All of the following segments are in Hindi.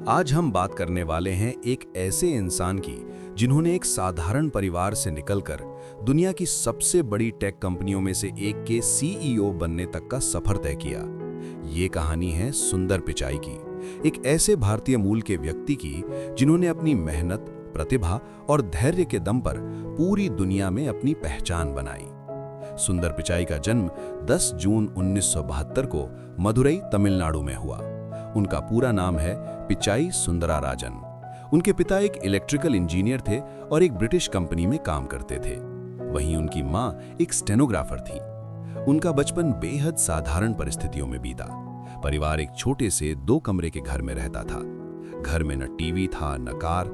आज हम बात करने वाले हैं एक ऐसे इंसान की जिन्होंने एक साधारण परिवार से निकलकर दुनिया की सबसे बड़ी टेक कंपनियों में से एक के सीईओ बनने तक का सफर तय किया। ये कहानी है सुंदर पिचाई की, एक ऐसे भारतीय मूल के व्यक्ति की जिन्होंने अपनी मेहनत, प्रतिभा और धैर्य के दम पर पूरी दुनिया में अपनी पहचान बनाई। सुंदर पिचाई का जन्म 10 जून 1972 को मदुरई, तमिलनाडु में हुआ। उनका पूरा नाम है पिचाई सुंदराराजन। उनके पिता एक इलेक्ट्रिकल इंजीनियर थे और एक ब्रिटिश कंपनी में काम करते थे। वहीं उनकी माँ एक स्टेनोग्राफर थी। उनका बचपन बेहद साधारण परिस्थितियों में बीता। परिवार एक छोटे से 2 कमरे के घर में रहता था। घर में न टीवी था न कार,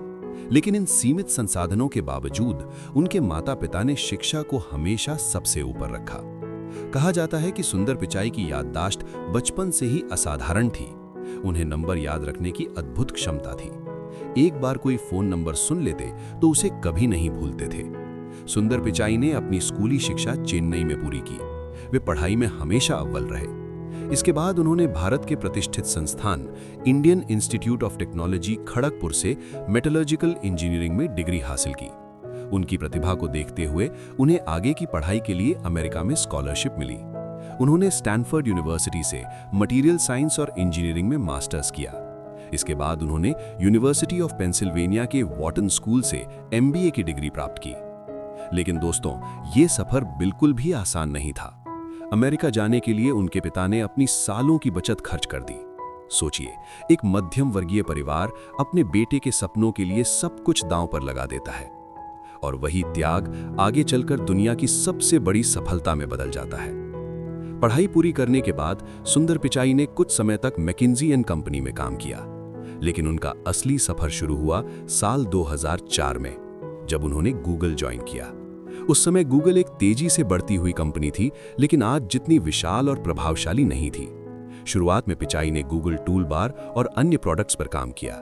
लेकिन इन सीमित संसाधनों के बावजूद उनके माता पिता ने शिक्षा को हमेशा सबसे ऊपर रखा। कहा जाता है कि सुंदर पिचाई की याददाश्त बचपन से ही असाधारण थी। उन्हें नंबर याद रखने की अद्भुत क्षमता थी। एक बार कोई फोन नंबर सुन लेते तो उसे कभी नहीं भूलते थे। सुंदर पिचाई ने अपनी स्कूली शिक्षा चेन्नई में पूरी की। वे पढ़ाई में हमेशा अव्वल रहे। इसके बाद उन्होंने भारत के प्रतिष्ठित संस्थान Indian institute of technology Kharagpur से मेटलर्जिकल इंजीनियरिंग में डिग्री हासिल की। उनकी प्रतिभा को देखते हुए उन्हें आगे की पढ़ाई के लिए अमेरिका में स्कॉलरशिप मिली। उन्होंने स्टैनफोर्ड यूनिवर्सिटी से मटेरियल साइंस और इंजीनियरिंग में मास्टर्स किया। इसके बाद उन्होंने यूनिवर्सिटी ऑफ पेंसिल्वेनिया के वॉटन स्कूल से एमबीए की डिग्री प्राप्त की। लेकिन दोस्तों, ये सफर बिल्कुल भी आसान नहीं था। अमेरिका जाने के लिए उनके पिता ने अपनी सालों की बचत खर्च कर दी। सोचिए, एक मध्यम वर्गीय परिवार अपने बेटे के सपनों के लिए सब कुछ दांव पर लगा देता है, और वही त्याग आगे चलकर दुनिया की सबसे बड़ी सफलता में बदल जाता है। पढ़ाई पूरी करने के बाद सुंदर पिचाई ने कुछ समय तक मैकिन्जी एंड कंपनी में काम किया, लेकिन उनका असली सफर शुरू हुआ साल 2004 में, जब उन्होंने गूगल ज्वाइन किया। उस समय गूगल एक तेजी से बढ़ती हुई कंपनी थी, लेकिन आज जितनी विशाल और प्रभावशाली नहीं थी। शुरुआत में पिचाई ने गूगल टूल बार और अन्य प्रोडक्ट्स पर काम किया।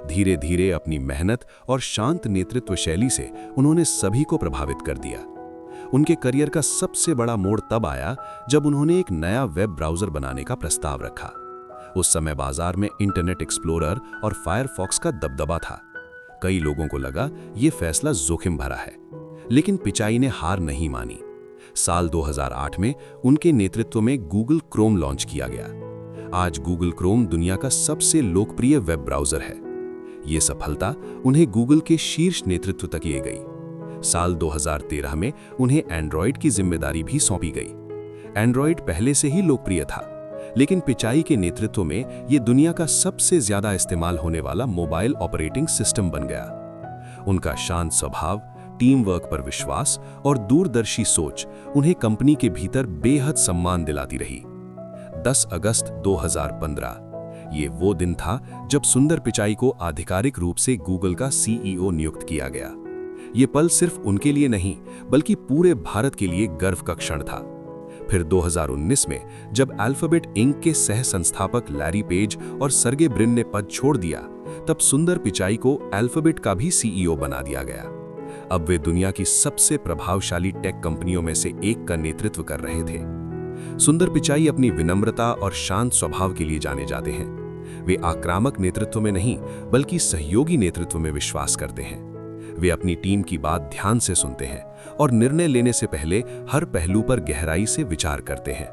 धीरे धीरे अपनी मेहनत और शांत नेतृत्व शैली से उन्होंने सभी को प्रभावित कर दिया। उनके करियर का सबसे बड़ा मोड़ तब आया जब उन्होंने एक नया वेब ब्राउज़र बनाने का प्रस्ताव रखा। उस समय बाजार में इंटरनेट एक्सप्लोरर और फायरफॉक्स का दबदबा था। कई लोगों को लगा ये फैसला जोखिम भरा है, लेकिन पिचाई ने हार नहीं मानी। साल 2008 में उनके नेतृत्व में गूगल क्रोम लॉन्च किया गया। आज गूगल क्रोम दुनिया का सबसे लोकप्रिय वेब ब्राउज़र है। ये सफलता उन्हें गूगल के शीर्ष नेतृत्व तक ले गई। साल 2013 में उन्हें एंड्रॉयड की जिम्मेदारी भी सौंपी गई। एंड्रॉयड पहले से ही लोकप्रिय था, लेकिन पिचाई के नेतृत्व में ये दुनिया का सबसे ज्यादा इस्तेमाल होने वाला मोबाइल ऑपरेटिंग सिस्टम बन गया। उनका शांत स्वभाव, टीम वर्क पर विश्वास और दूरदर्शी सोच उन्हें कंपनी के भीतर बेहद सम्मान दिलाती रही। 10 अगस्त 2015 ये वो दिन था जब सुंदर पिचाई को आधिकारिक रूप से गूगल का सीईओ नियुक्त किया गया। ये पल सिर्फ उनके लिए नहीं, बल्कि पूरे भारत के लिए गर्व का क्षण था। फिर 2019 में जब अल्फाबेट इंक के सह संस्थापक लैरी पेज और सर्गे ब्रिन ने पद छोड़ दिया, तब सुंदर पिचाई को अल्फाबेट का भी सीईओ बना दिया गया। अब वे दुनिया की सबसे प्रभावशाली टेक कंपनियों में से एक का नेतृत्व कर रहे थे। सुंदर पिचाई अपनी विनम्रता और शांत स्वभाव के लिए जाने जाते हैं। वे आक्रामक नेतृत्व में नहीं, बल्कि सहयोगी नेतृत्व में विश्वास करते हैं। वे अपनी टीम की बात ध्यान से सुनते हैं और निर्णय लेने से पहले हर पहलू पर गहराई से विचार करते हैं।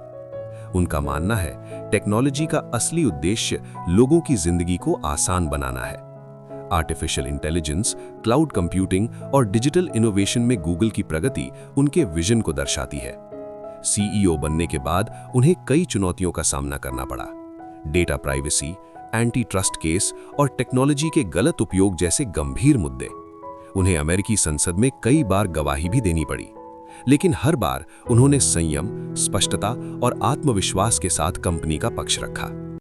उनका मानना है, टेक्नोलॉजी का असली उद्देश्य लोगों की जिंदगी को आसान बनाना है। आर्टिफिशियल इंटेलिजेंस, क्लाउड कंप्यूटिंग और डिजिटल इनोवेशन में गूगल की प्रगति उनके विजन को दर्शाती है। सीईओ बनने के बाद उन्हें कई चुनौतियों का सामना करना पड़ा। Data privacy, anti trust case और टेक्नोलॉजी के गलत उपयोग जैसे गंभीर मुद्दे। उन्हें अमेरिकी संसद में कई बार गवाही भी देनी पड़ी, लेकिन हर बार उन्होंने संयम, स्पष्टता और आत्मविश्वास के साथ कंपनी का पक्ष रखा।